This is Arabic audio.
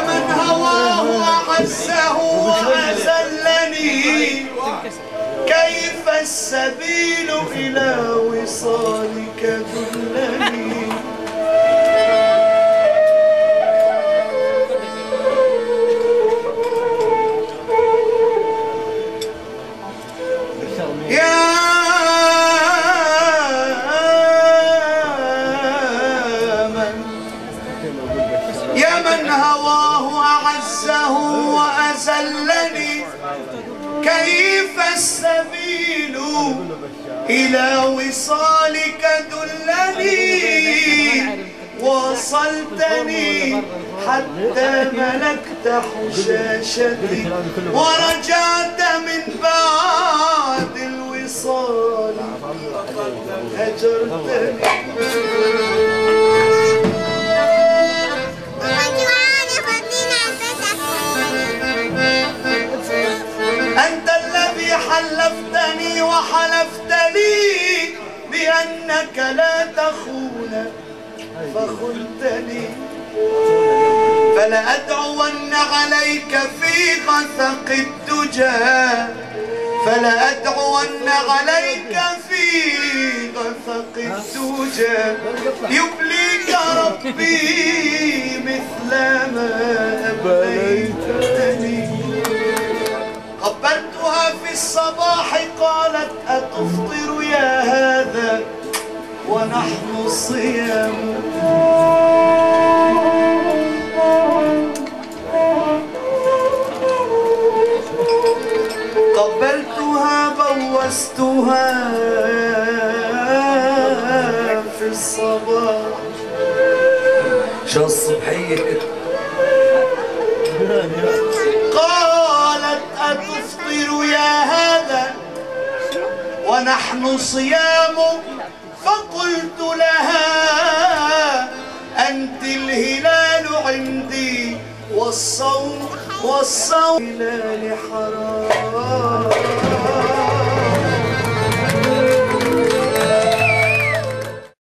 من هواه أعزه وأذلني كيف السبيل إلى وصالك دلني. يا من هواه أعزه وأذلني كيف السبيل إلى وصالك دلني. وصلتني حتى ملكت حشاشتي ورجعت من بعد الوصال هجرتني. أنت الذي حلفتني وحلفت لي بأنك لا تخون فخنتني. فلأدعون عليك في غسق الدجى فلأدعون عليك في غسق الدجى يبليك ربي مثل ما أبليتني. قبلتها في الصباح قالت أتفطر يا هذا ونحن صيام. قبلتها بوستها في الصباح. شو الصبحية قالت أتفطر يا هذا ونحن صيام. فقلت لها أنت الهلال عندي والصوم هلال حرام.